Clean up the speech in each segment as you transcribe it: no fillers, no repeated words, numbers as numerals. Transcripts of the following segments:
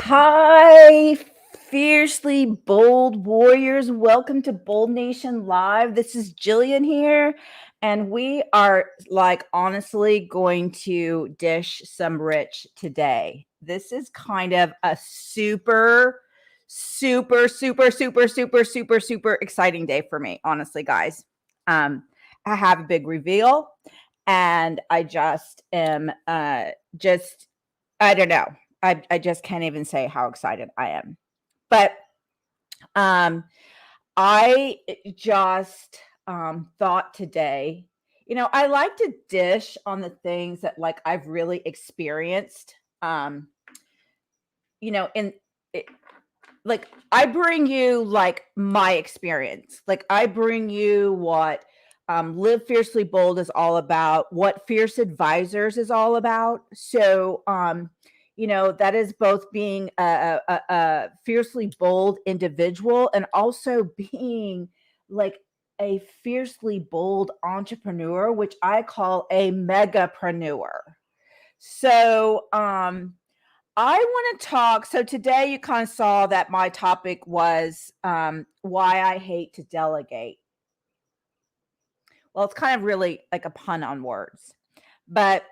Hi, fiercely bold warriors. Welcome to Bold Nation Live. This is Jillian here, and we are honestly going to dish some rich today. This is kind of a super exciting day for me, honestly, guys. Um, I have a big reveal, and I just am just I don't know. I just can't even say how excited I am. But um, I just thought today, I like to dish on the things that I've really experienced. In it, I bring you my experience. I bring you what Live Fiercely Bold is all about, what Fierce Advisors is all about. So, that is both being a fiercely bold individual and also being like a fiercely bold entrepreneur, which I call a megapreneur. So, I want to talk. So today you kind of saw that my topic was why I hate to delegate. Well, it's kind of really like a pun on words, but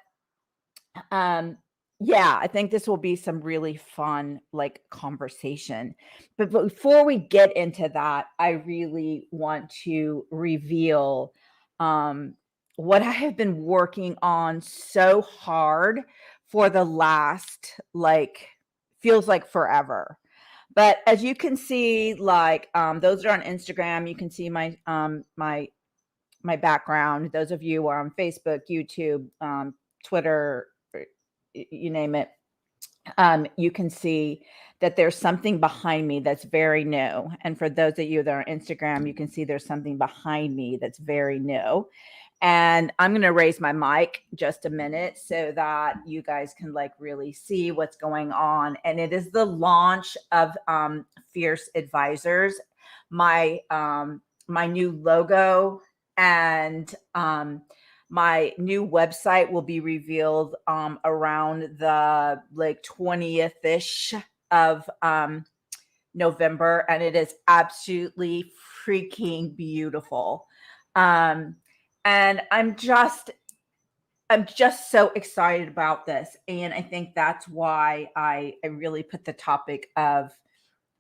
um, yeah, I think this will be some really fun conversation. But before we get into that, I really want to reveal what I have been working on so hard for the last feels like forever. But as you can see, those that are on Instagram, you can see my background. Those of you who are on Facebook, YouTube, Twitter, you name it, you can see that there's something behind me that's very new. And for those of you that are on Instagram, you can see there's something behind me that's very new. And I'm going to raise my mic just a minute so that you guys can really see what's going on. And it is the launch of Fierce Advisors, my new logo, and my new website will be revealed around the 20th ish of November, and it is absolutely freaking beautiful. Um, and I'm just so excited about this. And I think that's why I really put the topic of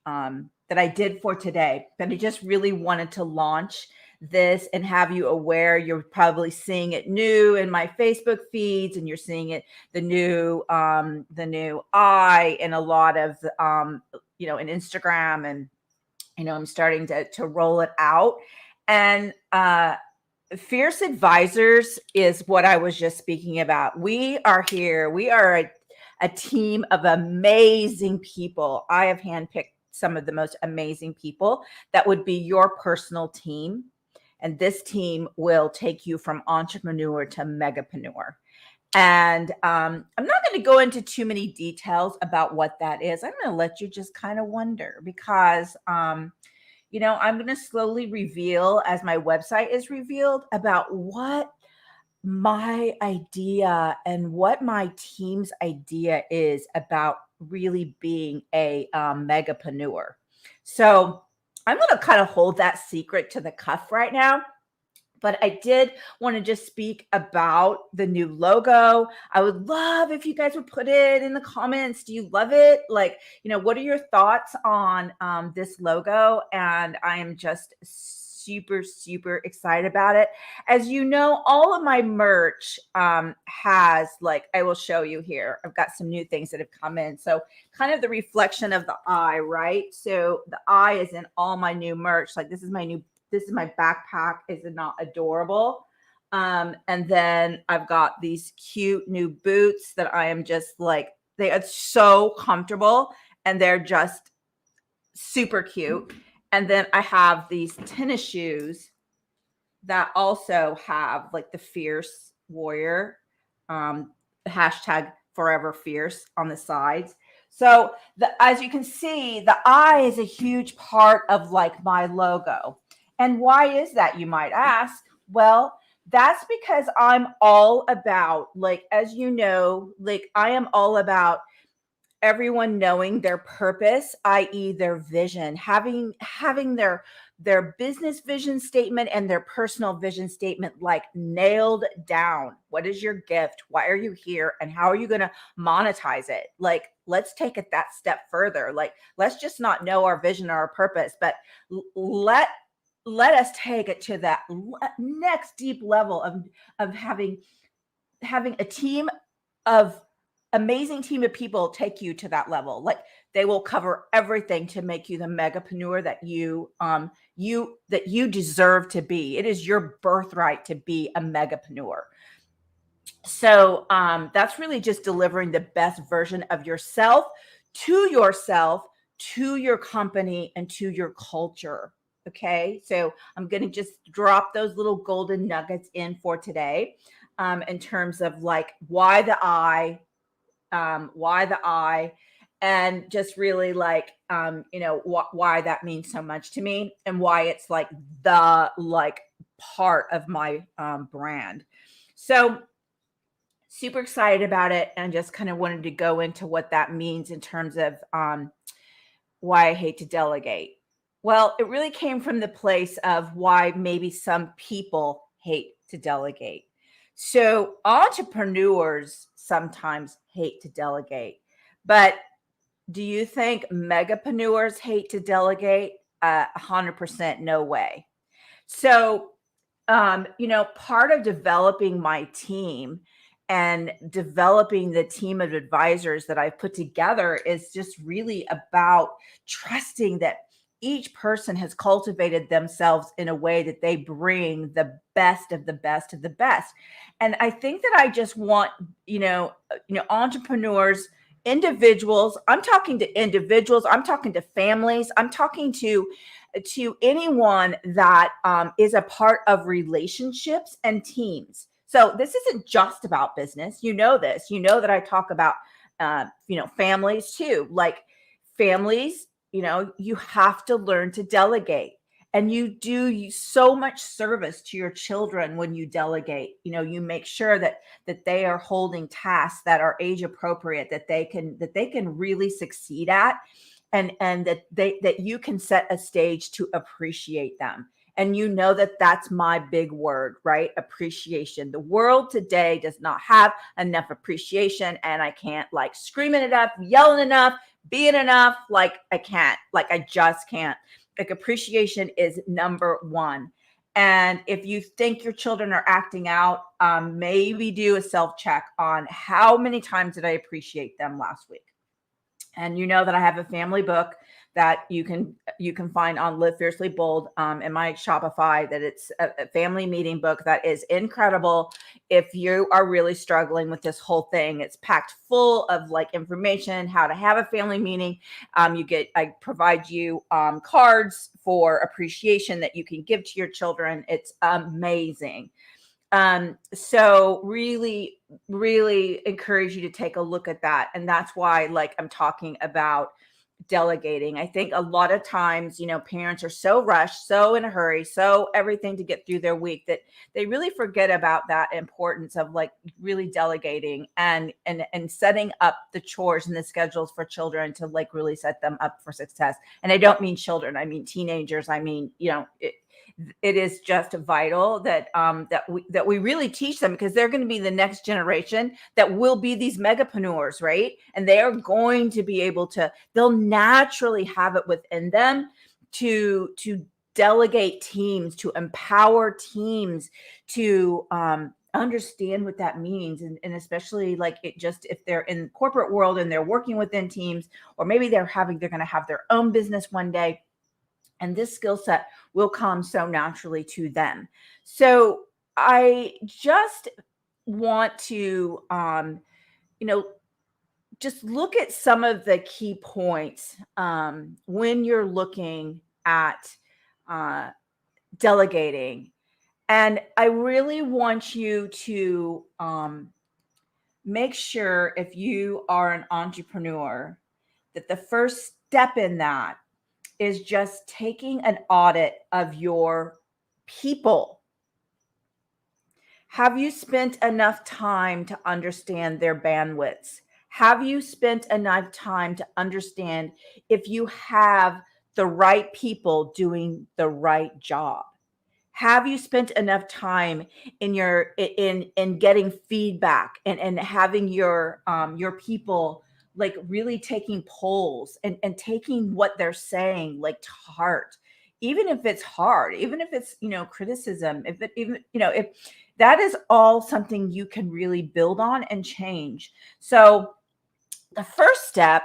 that I did for today. But I just really wanted to launch this and have you aware. You're probably seeing it new in my Facebook feeds, and you're seeing it the new I in a lot of in Instagram, and I'm starting to roll it out. And Fierce Advisors is what I was just speaking about. We are here. We are a team of amazing people. I have handpicked some of the most amazing people that would be your personal team. And this team will take you from entrepreneur to megapreneur. And I'm not going to go into too many details about what that is. I'm going to let you just kind of wonder because I'm going to slowly reveal as my website is revealed about what my idea and what my team's idea is about really being a megapreneur. So I'm going to kind of hold that secret to the cuff right now. But I did want to just speak about the new logo. I would love if you guys would put it in the comments. Do you love it? What are your thoughts on this logo? And I am just super excited about it. As you know, all of my merch has I will show you here. I've got some new things that have come in. So kind of the reflection of the eye, right? So the eye is in all my new merch. This is my backpack. Is it not adorable? And then I've got these cute new boots that I am just they are so comfortable and they're just super cute. And then I have these tennis shoes that also have the fierce warrior hashtag forever fierce on the sides. So as you can see, the eye is a huge part of my logo. And why is that, you might ask? Well, that's because I'm all about, as you know, I am all about everyone knowing their purpose, i.e. their vision, having their business vision statement and their personal vision statement like nailed down. What is your gift? Why are you here? And how are you going to monetize it? Like, let's take it that step further. Like, let's just not know our vision or our purpose, but let us take it to that next deep level of having a team of amazing team of people take you to that level. Like, they will cover everything to make you the megapreneur that you deserve to be. It is your birthright to be a megapreneur. So that's really just delivering the best version of yourself, to your company, and to your culture. Okay, so I'm going to just drop those little golden nuggets in for today, in terms of like why the I, and just really like why that means so much to me, and why it's like the like part of my brand. So super excited about it, and just kind of wanted to go into what that means in terms of why I hate to delegate. Well, it really came from the place of why maybe some people hate to delegate. So entrepreneurs sometimes hate to delegate, but do you think megapreneurs hate to delegate? 100% no way. So part of developing my team and developing the team of advisors that I've put together is just really about trusting that each person has cultivated themselves in a way that they bring the best of the best of the best. And I think that I just want, entrepreneurs, individuals, I'm talking to individuals, I'm talking to families, I'm talking to anyone that is a part of relationships and teams. So this isn't just about business. You know this. You know that I talk about families too. Like, families, you have to learn to delegate. And you do so much service to your children when you delegate. You make sure that they are holding tasks that are age appropriate, that they can really succeed at, and that you can set a stage to appreciate them. And that's my big word, right? Appreciation. The world today does not have enough appreciation, and I can't like screaming it up, yelling enough, being enough. Like, I can't, like, I just can't. Like, appreciation is number one. And if you think your children are acting out, maybe do a self-check on how many times did I appreciate them last week. And you know that I have a family book that you can find on Live Fiercely Bold in my Shopify, that it's a family meeting book that is incredible. If you are really struggling with this whole thing, it's packed full of like information, how to have a family meeting. I provide you cards for appreciation that you can give to your children. It's amazing. So really, really encourage you to take a look at that. And that's why, like, I'm talking about delegating. I think a lot of times, parents are so rushed, so in a hurry, so everything to get through their week, that they really forget about that importance of like really delegating and setting up the chores and the schedules for children to like really set them up for success. And I don't mean children, I mean teenagers. I mean, it is just vital that we really teach them, because they're going to be the next generation that will be these megapreneurs, right? And they are going to be able to, they'll naturally have it within them to delegate teams, to empower teams, to understand what that means. And especially like it just, if they're in the corporate world and they're working within teams, or maybe they're going to have their own business one day, and this skill set will come so naturally to them. So I just want to, just look at some of the key points when you're looking at delegating. And I really want you to make sure, if you are an entrepreneur, that the first step in that is just taking an audit of your people. Have you spent enough time to understand their bandwidths? Have you spent enough time to understand if you have the right people doing the right job? Have you spent enough time in getting feedback and having your people like really taking polls and taking what they're saying like to heart, even if it's hard, even if it's criticism, if it even if that is all something you can really build on and change. So the first step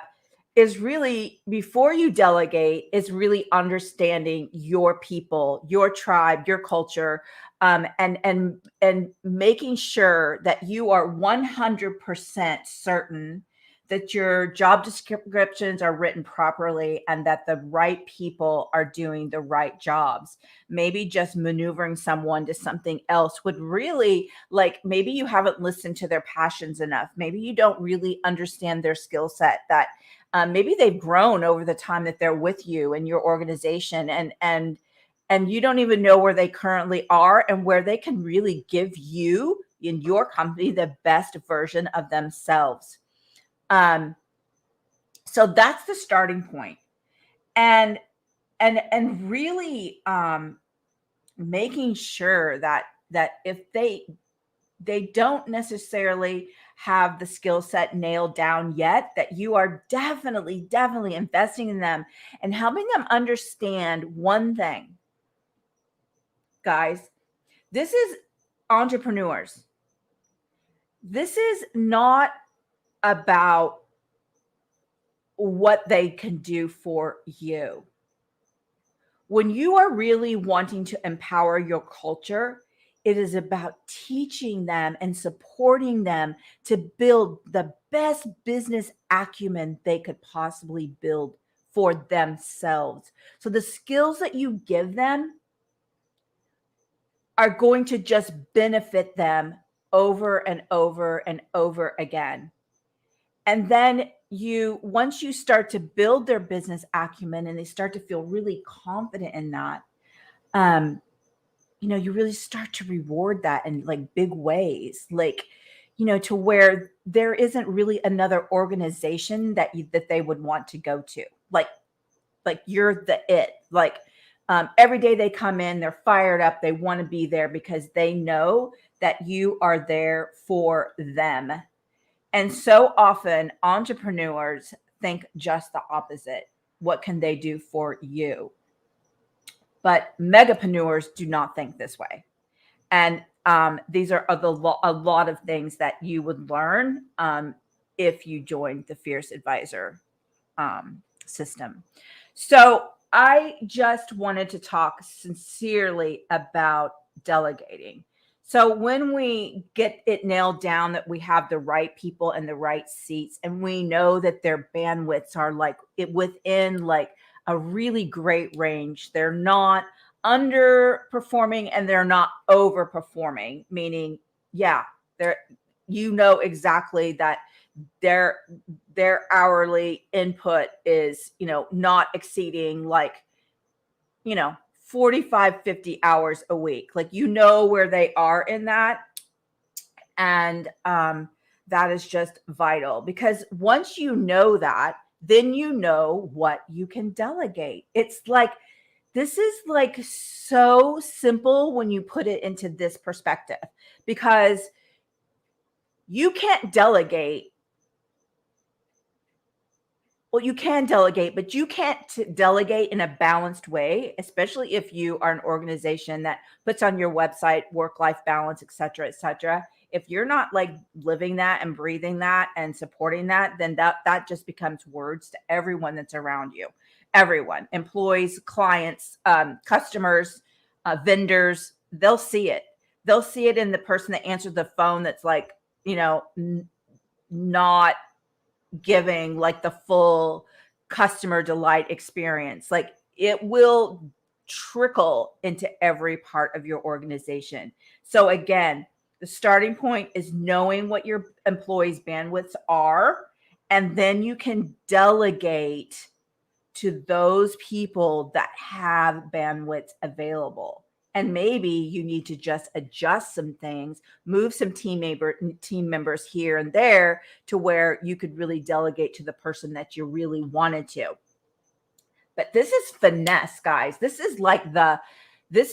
is really, before you delegate, is really understanding your people, your tribe, your culture, and making sure that you are 100% certain that your job descriptions are written properly and that the right people are doing the right jobs. Maybe just maneuvering someone to something else would really, like, maybe you haven't listened to their passions enough. Maybe you don't really understand their skill set, that maybe they've grown over the time that they're with you and your organization, and you don't even know where they currently are and where they can really give you in your company the best version of themselves. um so that's the starting point. And and and really making sure that if they don't necessarily have the skill set nailed down yet, that you are definitely investing in them and helping them understand one thing, guys. This is entrepreneurs. This is not about what they can do for you. When you are really wanting to empower your culture, it is about teaching them and supporting them to build the best business acumen they could possibly build for themselves. So the skills that you give them are going to just benefit them over and over and over again. And then once you start to build their business acumen and they start to feel really confident in that, um, you really start to reward that in like big ways, like, to where there isn't really another organization that they would want to go to. Like you're the it. Like, every day they come in, they're fired up. They want to be there because they know that you are there for them. And so often entrepreneurs think just the opposite. What can they do for you? But megapreneurs do not think this way. And these are a lot of things that you would learn if you joined the Fierce Advisor system. So I just wanted to talk sincerely about delegating. So when we get it nailed down that we have the right people in the right seats, and we know that their bandwidths are like it within like a really great range, they're not underperforming and they're not overperforming, meaning, yeah, they're, exactly that their hourly input is, not exceeding like, 45, 50 hours a week. Like, where they are in that. And that is just vital, because once you know that, then you know what you can delegate. It's like, this is like so simple when you put it into this perspective, because you can't delegate. Well, you can delegate, but you can't delegate in a balanced way, especially if you are an organization that puts on your website work-life balance, et cetera, et cetera. If you're not like living that and breathing that and supporting that, then that just becomes words to everyone that's around you. Everyone, employees, clients, customers, vendors, they'll see it. They'll see it in the person that answered the phone that's like, not giving like the full customer delight experience. Like, it will trickle into every part of your organization. So again, the starting point is knowing what your employees' bandwidths are, and then you can delegate to those people that have bandwidths available. And maybe you need to just adjust some things, move some team members here and there to where you could really delegate to the person that you really wanted to. But this is finesse, guys. This is like this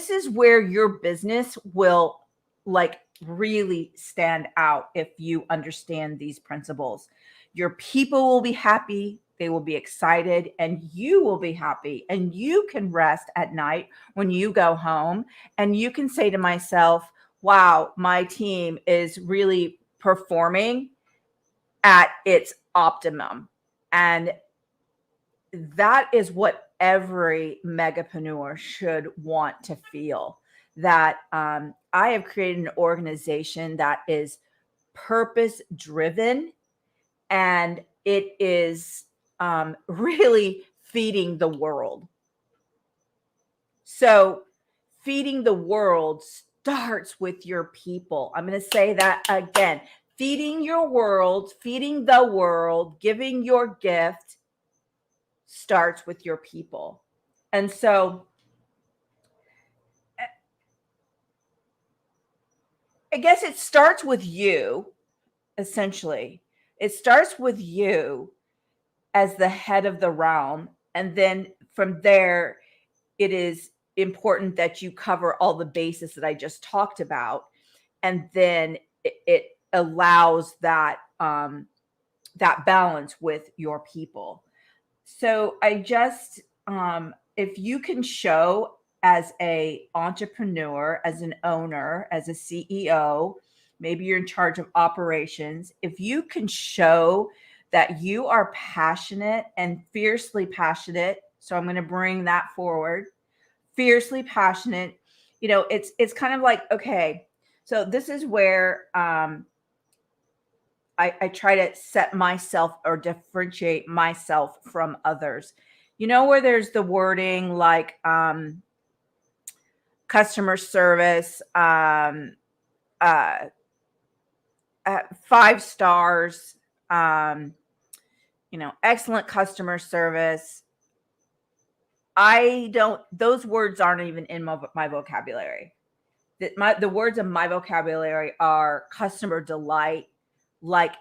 is where your business will like really stand out if you understand these principles. Your people will be happy, they will be excited, and you will be happy. And you can rest at night when you go home and you can say to myself, wow, my team is really performing at its optimum. And that is what every megapreneur should want to feel, that I have created an organization that is purpose driven, and it is really feeding the world. So feeding the world starts with your people. I'm going to say that again. Feeding your world, feeding the world, giving your gift starts with your people. And so I guess it starts with you, essentially. It starts with you as the head of the realm. And then from there, it is important that you cover all the bases that I just talked about. And then it allows that that balance with your people. So I just, if you can show as a entrepreneur, as an owner, as a CEO, maybe you're in charge of operations, if you can show that you are passionate and fiercely passionate, so I'm going to bring that forward, fiercely passionate, it's kind of like, okay, so this is where I try to set myself or differentiate myself from others. Where there's the wording like customer service, uh, 5 stars, excellent customer service. Those words aren't even in my vocabulary. The words in my vocabulary are customer delight, like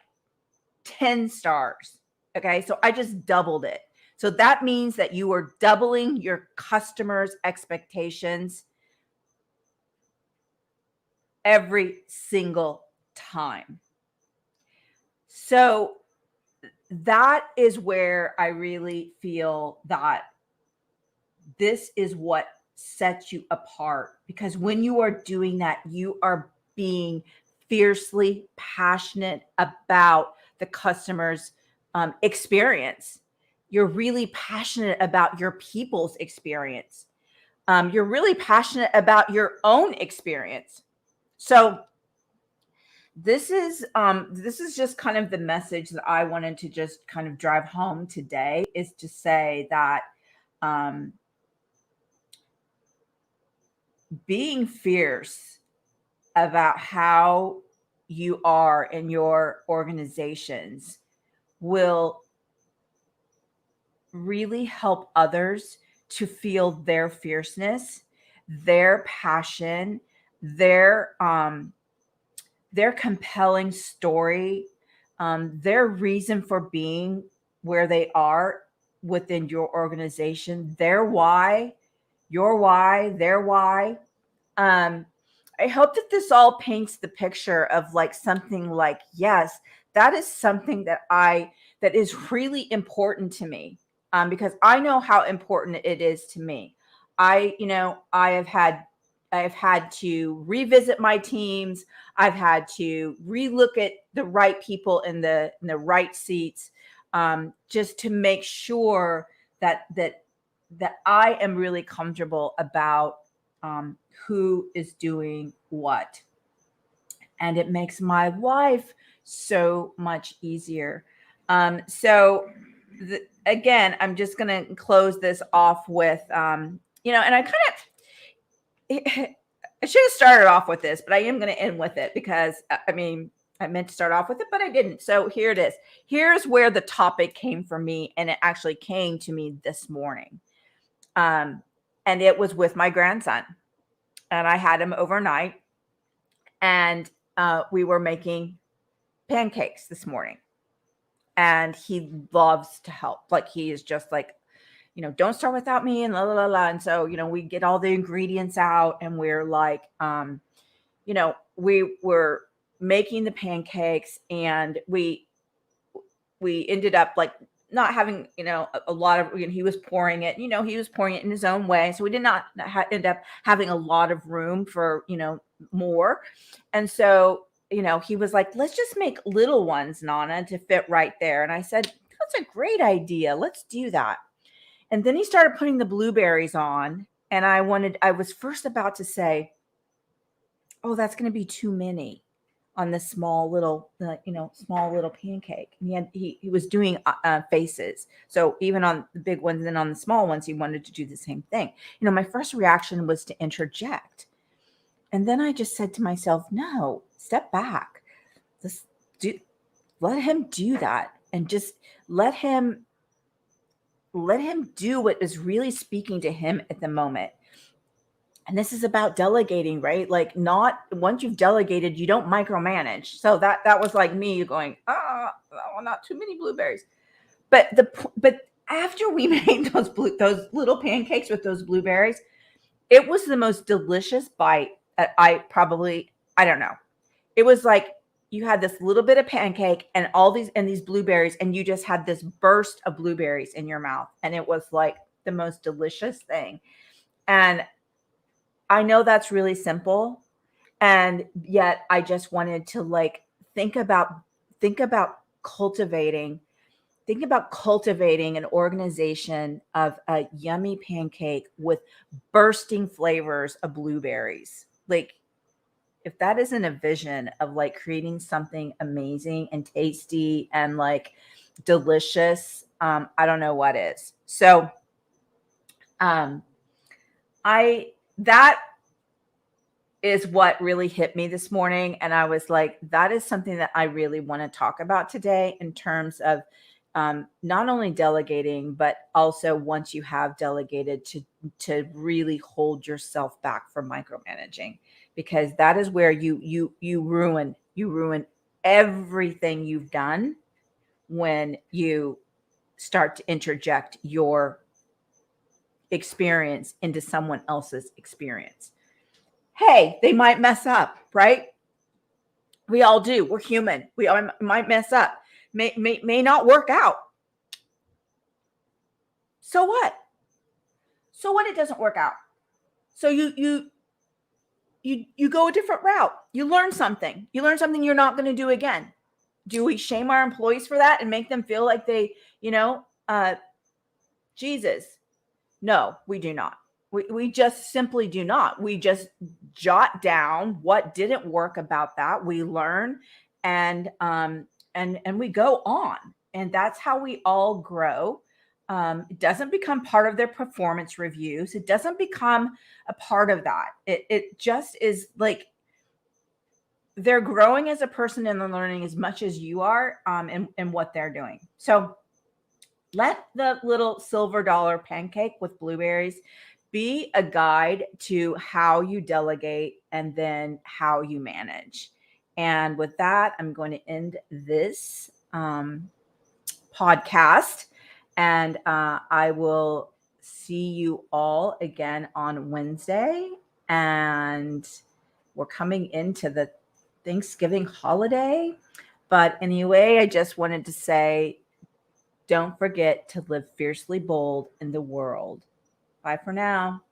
10 stars. Okay. So I just doubled it. So that means that you are doubling your customers' expectations every single time. So that is where I really feel that this is what sets you apart, because when you are doing that, you are being fiercely passionate about the customer's experience. You're really passionate about your people's experience. You're really passionate about your own experience. So this is just kind of the message that I wanted to just kind of drive home today, is to say that being fierce about how you are in your organizations will really help others to feel their fierceness, their passion, their compelling story, their reason for being where they are within your organization, their why, your why, their why. I hope that this all paints the picture of like something like, yes, that is something that is really important to me, because I know how important it is to me. I have had to revisit my teams. I've had to relook at the right people in the right seats, just to make sure that I am really comfortable about who is doing what. And it makes my life so much easier. Again, I'm just going to close this off with, and I kind of, I should have started off with this, but I am going to end with it because, I meant to start off with it, but I didn't. So here it is. Here's where the topic came from me, and it actually came to me this morning. and it was with my grandson, and I had him overnight, and we were making pancakes this morning, and he loves to help. Like, he is just like, don't start without me, and la la la la. And so, we get all the ingredients out, and we're like, we were making the pancakes, and we ended up like not having, a lot of, he was pouring it, he was pouring it in his own way. So we did not end up having a lot of room for, more. And so, he was like, let's just make little ones, Nana, to fit right there. And I said, that's a great idea. Let's do that. And then he started putting the blueberries on. And I was first about to say, oh, that's going to be too many on this small little pancake. And he was doing faces. So even on the big ones and then on the small ones, he wanted to do the same thing. My first reaction was to interject. And then I just said to myself, no, step back. Let him do that, and just let him do what is really speaking to him at the moment. And this is about delegating, right? Like, not once you've delegated, you don't micromanage. So that was like me going, not too many blueberries. But after we made those little pancakes with those blueberries, it was the most delicious bite that I don't know. It was like you had this little bit of pancake and these blueberries, and you just had this burst of blueberries in your mouth. And it was like the most delicious thing. And I know that's really simple. And yet I just wanted to like think about cultivating an organization of a yummy pancake with bursting flavors of blueberries. Like, if that isn't a vision of like creating something amazing and tasty and like delicious, I don't know what is. So, that is what really hit me this morning. And I was like, that is something that I really want to talk about today, in terms of not only delegating, but also once you have delegated, to really hold yourself back from micromanaging, because that is where you ruin everything you've done when you start to interject your experience into someone else's experience. Hey, they might mess up, right? We all do. We're human. We might mess up. May not work out. So what? So what? It doesn't work out. So you go a different route. You learn something. You learn something you're not going to do again. Do we shame our employees for that and make them feel like they, Jesus? No, we do not. We just simply do not. We just jot down what didn't work about that. We learn, and we go on. And that's how we all grow. It doesn't become part of their performance reviews. It doesn't become a part of that. It just is like they're growing as a person, and they're learning as much as you are in what they're doing. So let the little silver dollar pancake with blueberries be a guide to how you delegate and then how you manage. And with that, I'm going to end this podcast, and I will see you all again on Wednesday. And we're coming into the Thanksgiving holiday. But anyway, I just wanted to say, don't forget to live fiercely bold in the world. Bye for now.